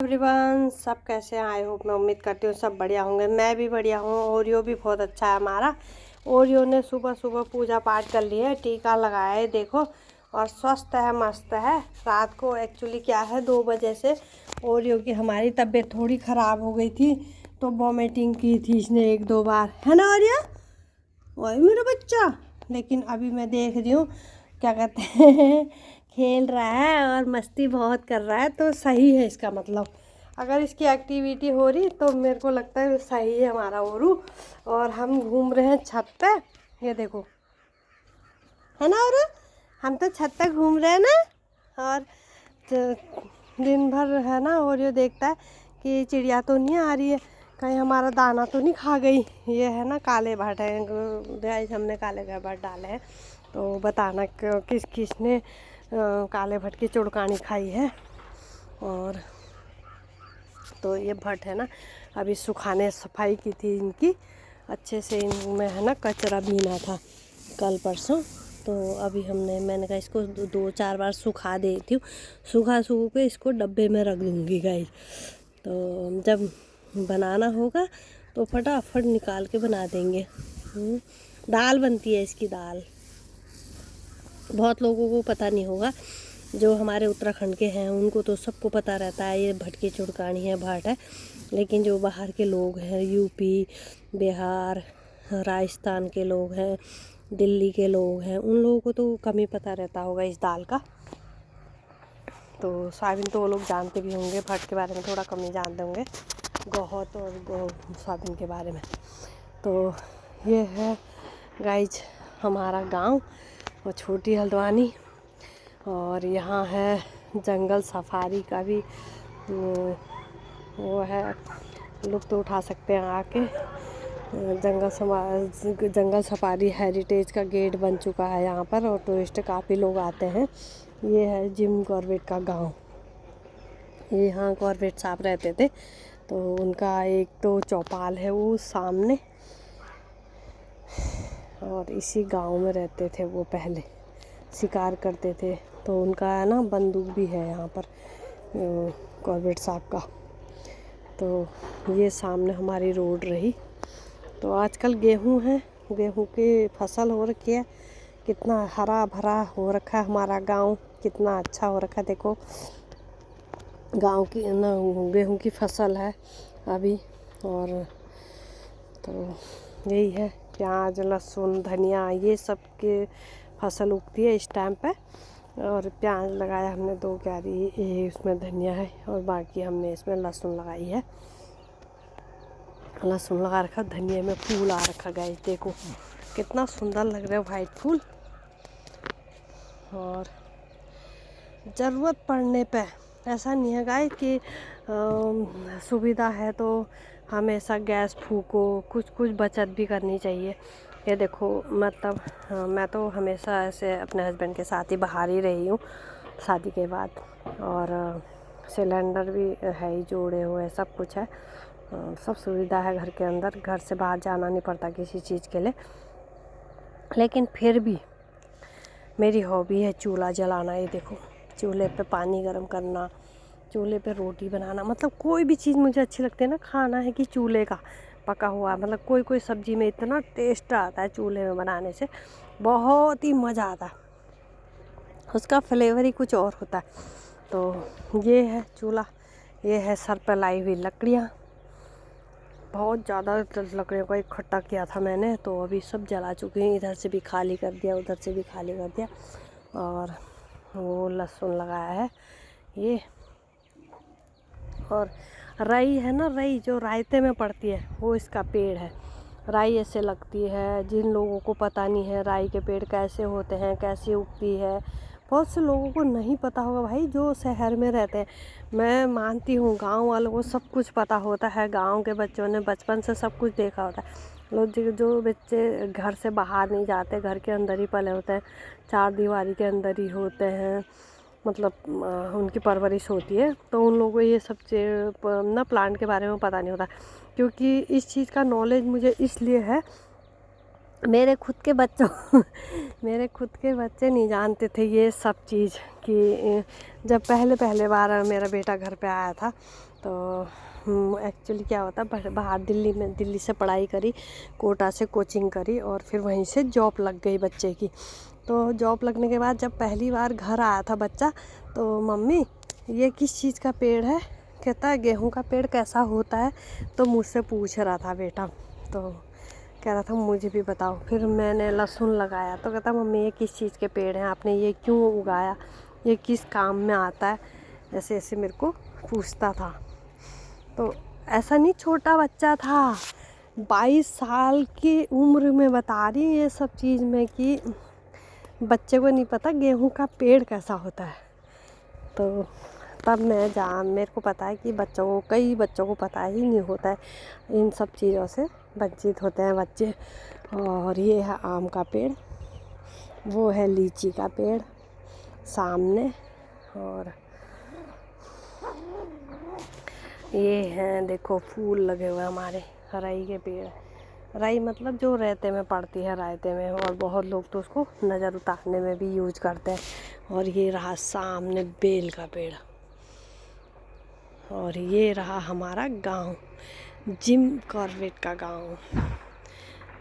Everyone, सब कैसे हैं? आई होप, मैं उम्मीद करती हूँ सब बढ़िया होंगे। मैं भी बढ़िया हूँ। ओरियो भी बहुत अच्छा है हमारा। ओरियो ने सुबह सुबह पूजा पाठ कर लिया है, टीका लगाया है देखो, और स्वस्थ है, मस्त है। रात को एक्चुअली क्या है, 2 बजे से ओरियो की हमारी तबीयत थोड़ी ख़राब हो गई थी, तो वॉमिटिंग की थी इसने 1-2 बार, है ना ओरियो? वही मेरा बच्चा। लेकिन अभी मैं देख रही हूँ क्या कहते हैं खेल रहा है और मस्ती बहुत कर रहा है, तो सही है। इसका मतलब अगर इसकी एक्टिविटी हो रही तो मेरे को लगता है सही है हमारा ओरू। और हम घूम रहे हैं छत पे, ये देखो, है ना ओरू? हम तो छत पे घूम रहे हैं ना। और दिन भर है ना, और ये देखता है कि चिड़िया तो नहीं आ रही है, कहीं हमारा दाना तो नहीं खा गई। ये है ना काले भट्ट हैं गाइस, हमने काले भट्ट डाले हैं, तो बताना किस किसने काले भट्ट की चुड़कानी खाई है। और तो ये भट्ट है ना, अभी सुखाने सफाई की थी इनकी अच्छे से। इनमें है ना कचरा बीना था कल परसों, तो अभी मैंने कहा इसको 2-4 बार सुखा देती हूँ। सूखा के इसको डब्बे में रख दूँगी गाइस। तो जब बनाना होगा तो फटाफट निकाल के बना देंगे। दाल बनती है इसकी, दाल बहुत लोगों को पता नहीं होगा। जो हमारे उत्तराखंड के हैं उनको तो सबको पता रहता है ये भट्ट की चुड़कानी है, भाट है। लेकिन जो बाहर के लोग हैं, यूपी, बिहार, राजस्थान के लोग हैं, दिल्ली के लोग हैं, उन लोगों को तो कम ही पता रहता होगा इस दाल का। तो सोयाबीन तो वो लोग जानते भी होंगे, भट्ट के बारे में थोड़ा कम ही जानते होंगे, बहुत और सोयाबीन के बारे में। तो ये है गाइज हमारा गांव, वो छोटी हल्द्वानी। और यहाँ है जंगल सफारी का भी वो है, लुत्फ़ तो उठा सकते हैं आके। जंगल सफारी हेरिटेज का गेट बन चुका है यहाँ पर, और टूरिस्ट काफ़ी लोग आते हैं। ये है जिम कॉर्बेट का गांव। ये यहाँ कॉर्बेट साहब रहते थे, तो उनका एक तो चौपाल है वो सामने, और इसी गांव में रहते थे वो। पहले शिकार करते थे, तो उनका है ना बंदूक भी है यहाँ पर कॉर्बेट साहब का। तो ये सामने हमारी रोड रही। तो आजकल गेहूं है, गेहूं की फसल हो रखी है। कितना हरा भरा हो रखा है हमारा गांव, कितना अच्छा हो रखा है देखो। गांव की ना गेहूं की फसल है अभी। और तो यही है, प्याज, लहसुन, धनिया, ये सब के फसल उगती है इस टाइम पे। और प्याज लगाया हमने 2 क्यारी, ये उसमें धनिया है, और बाकी हमने इसमें लहसुन लगाई है। लहसुन लगा रखा, धनिया में फूल आ रखा गाइस, देखो कितना सुंदर लग रहा है वाइट फूल। और ज़रूरत पड़ने पे, ऐसा नहीं है गाइस कि सुविधा है तो हमेशा गैस फूको, कुछ कुछ बचत भी करनी चाहिए। ये देखो मतलब मैं तो हमेशा ऐसे अपने हस्बैंड के साथ ही बाहर ही रही हूँ शादी के बाद। और सिलेंडर भी है ही जोड़े हुए, सब कुछ है, सब सुविधा है घर के अंदर। घर से बाहर जाना नहीं पड़ता किसी चीज़ के लिए। लेकिन फिर भी मेरी हॉबी है चूल्हा जलाना। ये देखो, चूल्हे पे पानी गर्म करना, चूल्हे पे रोटी बनाना, मतलब कोई भी चीज़ मुझे अच्छी लगती है ना, खाना है कि चूल्हे का पका हुआ। मतलब कोई कोई सब्ज़ी में इतना टेस्ट आता है चूल्हे में बनाने से, बहुत ही मज़ा आता है, उसका फ्लेवर ही कुछ और होता है। तो ये है चूल्हा, ये है सर पर लाई हुई लकड़ियाँ। बहुत ज़्यादा लकड़ियों का इकट्ठा किया था मैंने, तो अभी सब जला चुकी हैं। इधर से भी खाली कर दिया, उधर से भी खाली कर दिया। और वो लहसुन लगाया है ये। और राई है ना, राई जो रायते में पड़ती है, वो इसका पेड़ है। राई ऐसे लगती है, जिन लोगों को पता नहीं है राई के पेड़ कैसे होते हैं, कैसे उगती है, बहुत से लोगों को नहीं पता होगा भाई जो शहर में रहते हैं। मैं मानती हूँ गांव वालों को सब कुछ पता होता है, गांव के बच्चों ने बचपन से सब कुछ देखा होता है। लोग जो बच्चे घर से बाहर नहीं जाते, घर के अंदर ही पले होते हैं, 4 दीवारी के अंदर ही होते हैं, मतलब उनकी परवरिश होती है, तो उन लोगों को ये सब ना प्लांट के बारे में पता नहीं होता। क्योंकि इस चीज़ का नॉलेज मुझे इसलिए है, मेरे खुद के बच्चों मेरे खुद के बच्चे नहीं जानते थे ये सब चीज़ कि जब पहले बार मेरा बेटा घर पे आया था, तो एक्चुअली क्या होता है, बाहर दिल्ली से पढ़ाई करी, कोटा से कोचिंग करी और फिर वहीं से जॉब लग गई बच्चे की। तो जॉब लगने के बाद जब पहली बार घर आया था बच्चा, तो मम्मी ये किस चीज़ का पेड़ है, कहता है गेहूं का पेड़ कैसा होता है। तो मुझसे पूछ रहा था बेटा, तो कह रहा था मुझे भी बताओ। फिर मैंने लहसुन लगाया तो कहता मम्मी ये किस चीज़ के पेड़ हैं, आपने ये क्यों उगाया, ये किस काम में आता है, ऐसे ऐसे मेरे को पूछता था। तो ऐसा नहीं, छोटा बच्चा था, 22 साल की उम्र में बता रही ये सब चीज़ में कि बच्चे को नहीं पता गेहूं का पेड़ कैसा होता है। तो तब मेरे को पता है कि कई बच्चों को पता ही नहीं होता है, इन सब चीज़ों से वंचित होते हैं बच्चे। और ये है आम का पेड़, वो है लीची का पेड़ सामने, और ये हैं देखो फूल लगे हुए हमारे राई के पेड़। राई मतलब जो रायते में पड़ती है, रायते में, और बहुत लोग तो उसको नज़र उतारने में भी यूज करते हैं। और ये रहा सामने बेल का पेड़, और ये रहा हमारा गांव, जिम कॉर्बेट का गांव।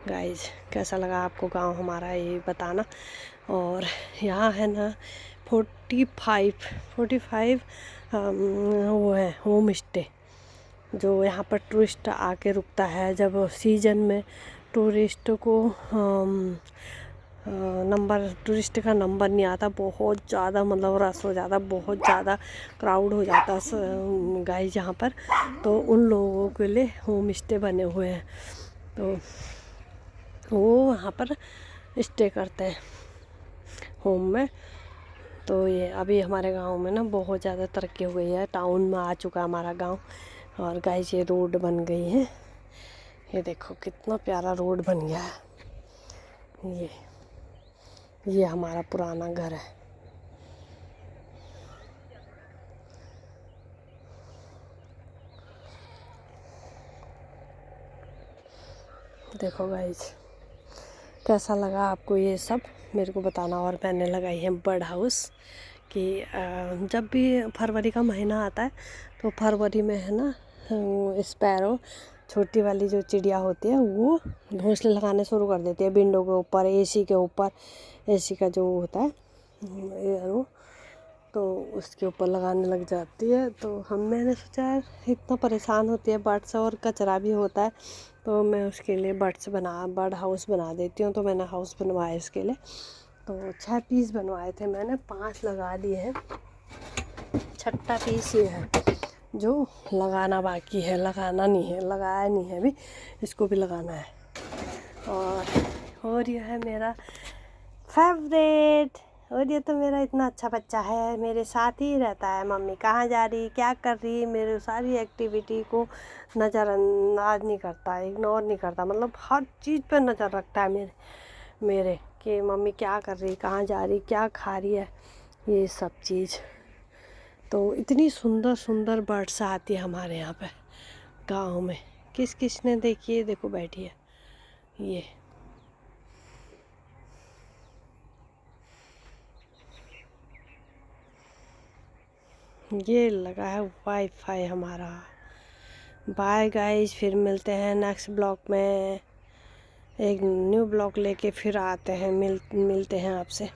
गाइज कैसा लगा आपको गांव हमारा ये बताना। और यहाँ है ना 45 वो है होम स्टे, जो यहाँ पर टूरिस्ट आके रुकता है। जब सीज़न में टूरिस्ट का नंबर नहीं आता, बहुत ज़्यादा मतलब रश हो जाता, बहुत ज़्यादा क्राउड हो जाता गाइस यहाँ पर, तो उन लोगों के लिए होम स्टे बने हुए हैं। तो वो वहाँ पर स्टे करते हैं होम में। तो ये अभी हमारे गांव में ना बहुत ज़्यादा तरक्की हो गई है, टाउन में आ चुका हमारा गांव। और गाइस ये रोड बन गई है, ये देखो कितना प्यारा रोड बन गया है। ये हमारा पुराना घर है। देखो गाइस कैसा लगा आपको ये सब मेरे को बताना। और मैंने लगाई है बर्ड हाउस कि जब भी फरवरी का महीना आता है तो फरवरी में है ना स्पैरो, छोटी वाली जो चिड़िया होती है, वो घोंसले लगाने शुरू कर देती है विंडो के ऊपर, एसी के ऊपर। एसी का जो होता है एयर, तो उसके ऊपर लगाने लग जाती है। तो मैंने सोचा यार इतना परेशान होती है बर्ड्स, और कचरा भी होता है, तो मैं उसके लिए बर्ड हाउस बना देती हूँ। तो मैंने हाउस बनवाया इसके लिए। तो 6 पीस बनवाए थे मैंने, 5 लगा दिए हैं, 6ठा पीस ये है जो लगाना बाकी है। लगाना नहीं है, लगाया नहीं है अभी, इसको भी लगाना है। और यह है मेरा फेवरेट, और ये तो मेरा इतना अच्छा बच्चा है, मेरे साथ ही रहता है। मम्मी कहाँ जा रही, क्या कर रही, मेरे सारी एक्टिविटी को नज़रअंदाज नहीं करता, इग्नोर नहीं करता, मतलब हर चीज़ पर नज़र रखता है मेरे कि मम्मी क्या कर रही, कहाँ जा रही, क्या खा रही है, ये सब चीज़। तो इतनी सुंदर सुंदर बर्ड्स आती है हमारे यहाँ पे गाँव में। किस ने देखिए, देखो बैठी है ये लगा है वाईफाई हमारा। बाय गाइस, फिर मिलते हैं नेक्स्ट ब्लॉग में, एक न्यू ब्लॉग लेके फिर आते हैं, मिलते हैं आपसे।